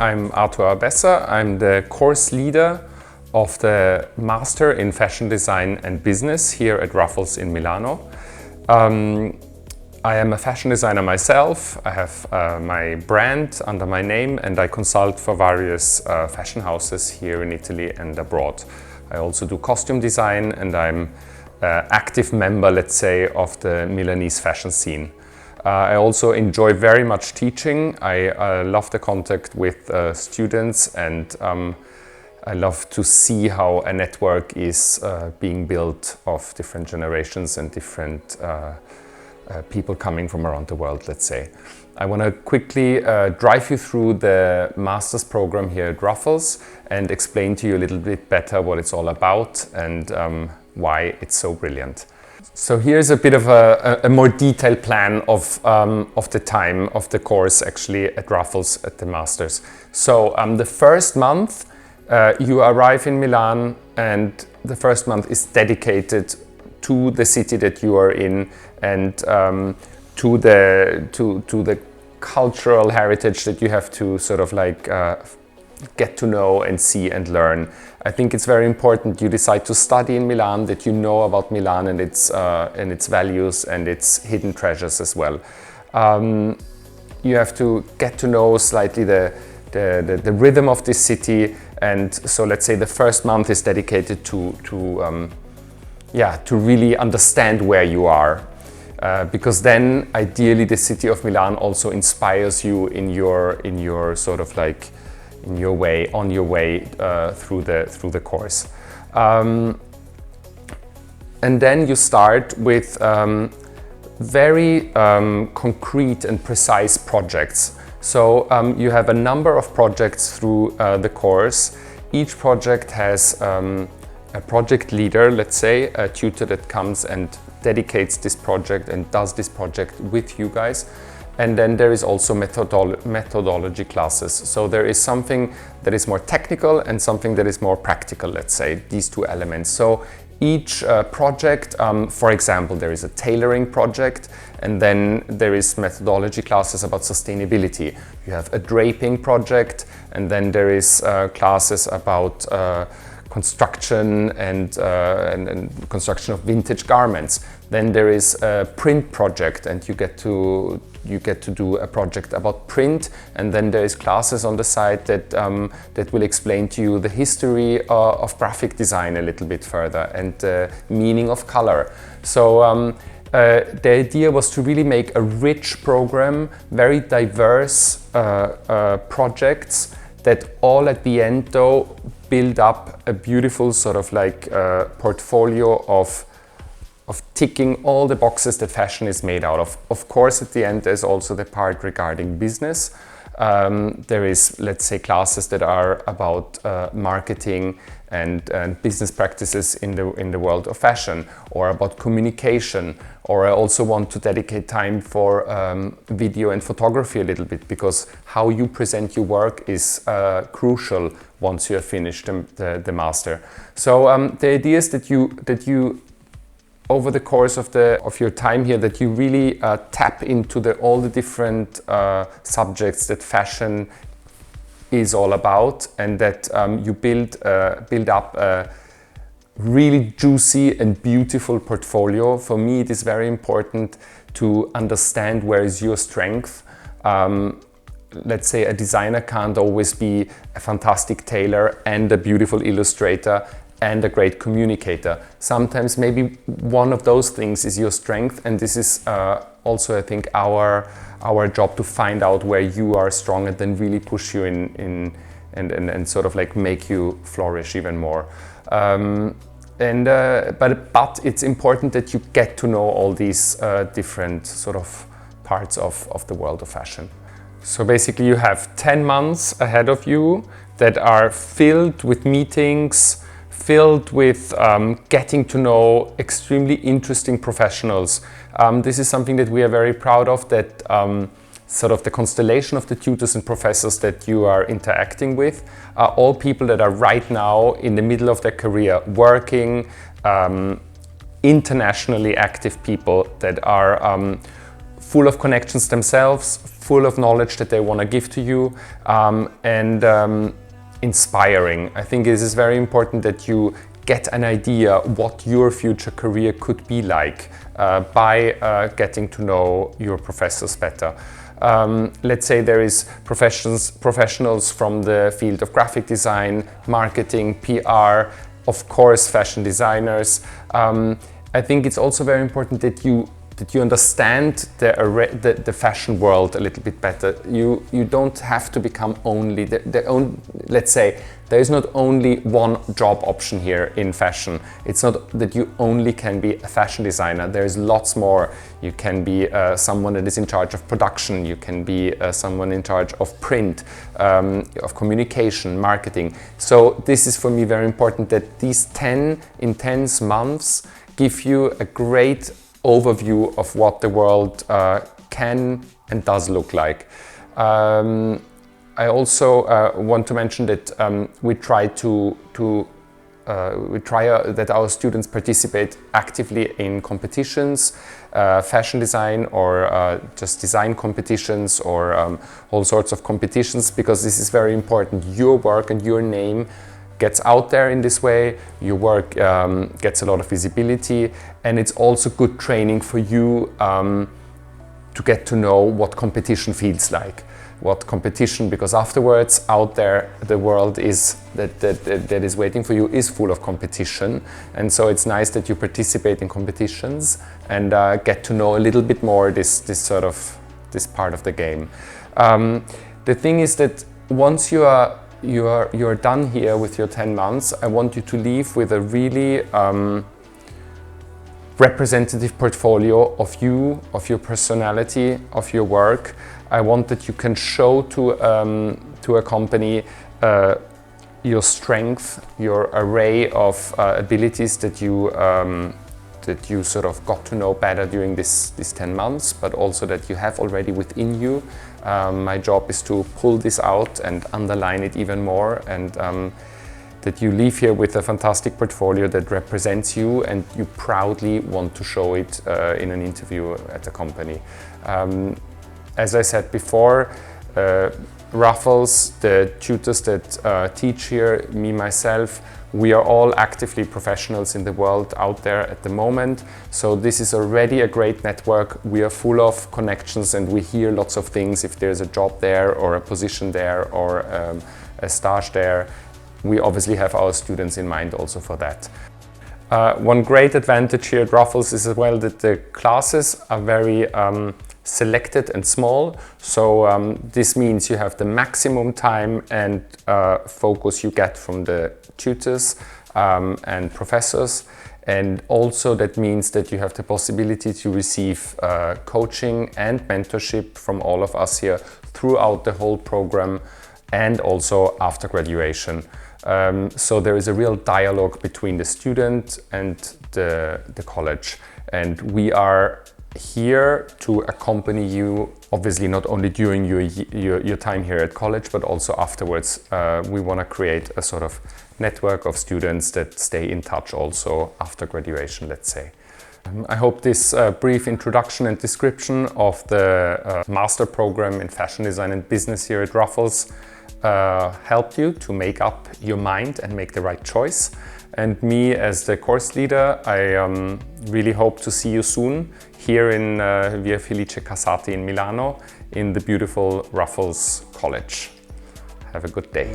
I'm Arthur Abessa. I'm the course leader of the Master in Fashion Design and Business here at Ruffles in Milano. I am a fashion designer myself. I have my brand under my name and I consult for various fashion houses here in Italy and abroad. I also do costume design and I'm an active member, let's say, of the Milanese fashion scene. I also enjoy very much teaching. I love the contact with students and I love to see how a network is being built of different generations and different people coming from around the world, let's say. I want to quickly drive you through the master's program here at Ruffles and explain to you a little bit better what it's all about and why it's so brilliant. So here's a bit of a more detailed plan of the time of the course actually at Ruffles at the Masters. So the first month you arrive in Milan and the first month is dedicated to the city that you are in and to the cultural heritage that you have to sort of like get to know and see and learn. I think it's very important you decide to study in Milan, that you know about Milan and its values and its hidden treasures as well. You have to get to know slightly the rhythm of this city, and so let's say the first month is dedicated to really understand where you are. Because then ideally the city of Milan also inspires you in your sort of like on your way through the course. And then you start with very concrete and precise projects. So you have a number of projects through the course. Each project has a project leader, let's say, a tutor that comes and dedicates this project and does this project with you guys. And then there is also methodology classes. So there is something that is more technical and something that is more practical, let's say, these two elements. So each project, for example, there is a tailoring project and then there is methodology classes about sustainability. You have a draping project and then there is classes about construction and construction of vintage garments. Then there is a print project and you get to do a project about print, and then there is classes on the side that will explain to you the history of graphic design a little bit further and the meaning of color. So the idea was to really make a rich program, very diverse projects that all at the end though build up a beautiful sort of like portfolio of ticking all the boxes that fashion is made out of. Of course, at the end, there's also the part regarding business. There is, let's say, classes that are about marketing and business practices in the world of fashion, or about communication. Or I also want to dedicate time for video and photography a little bit, because how you present your work is crucial once you have finished the master. So the idea is that you over the course of your time here, that you really tap into all the different subjects that fashion is all about, and that you build up a really juicy and beautiful portfolio. For me, it is very important to understand where is your strength. Let's say a designer can't always be a fantastic tailor and a beautiful illustrator and a great communicator. Sometimes maybe one of those things is your strength, and this is also, I think, our job to find out where you are strong and then really push you in and sort of like make you flourish even more. But it's important that you get to know all these different sort of parts of the world of fashion. So basically you have 10 months ahead of you that are filled with meetings, filled with getting to know extremely interesting professionals. This is something that we are very proud of, that sort of the constellation of the tutors and professors that you are interacting with are all people that are right now in the middle of their career, working, internationally active people that are full of connections themselves, full of knowledge that they want to give to you, and inspiring. I think it is very important that you get an idea what your future career could be like by getting to know your professors better. Let's say there is professionals from the field of graphic design, marketing, PR, of course fashion designers. I think it's also very important that you understand the fashion world a little bit better. You don't have to become only let's say there is not only one job option here in fashion. It's not that you only can be a fashion designer. There is lots more. You can be someone that is in charge of production. You can be someone in charge of print, of communication, marketing. So this is for me very important, that these 10 intense months give you a great overview of what the world can and does look like. I also want to mention that we try that our students participate actively in competitions, fashion design or just design competitions, or all sorts of competitions, because this is very important. Your work and your name gets out there in this way, your work gets a lot of visibility, and it's also good training for you to get to know what competition feels like. Because afterwards out there the world is that is waiting for you is full of competition, and so it's nice that you participate in competitions and get to know a little bit more this part of the game. The thing is that once you are done here with your 10 months, I want you to leave with a really representative portfolio of you, of your personality, of your work. I want that you can show to a company your strength, your array of abilities that you sort of got to know better during these 10 months, but also that you have already within you. My job is to pull this out and underline it even more, and that you leave here with a fantastic portfolio that represents you and you proudly want to show it in an interview at a company. As I said before, Ruffles, the tutors that teach here, me, myself, we are all actively professionals in the world out there at the moment. So this is already a great network. We are full of connections and we hear lots of things. If there's a job there or a position there or a stage there, we obviously have our students in mind also for that. One great advantage here at Ruffles is as well that the classes are very selected and small, so this means you have the maximum time and focus you get from the tutors and professors, and also that means that you have the possibility to receive coaching and mentorship from all of us here throughout the whole program and also after graduation. So there is a real dialogue between the student and the college, and we are here to accompany you, obviously not only during your time here at college, but also afterwards. We want to create a sort of network of students that stay in touch also after graduation, let's say. I hope this brief introduction and description of the master program in fashion design and business here at Ruffles helped you to make up your mind and make the right choice. And me as the course leader, I really hope to see you soon here in Via Felice Casati in Milano in the beautiful Ruffles College. Have a good day.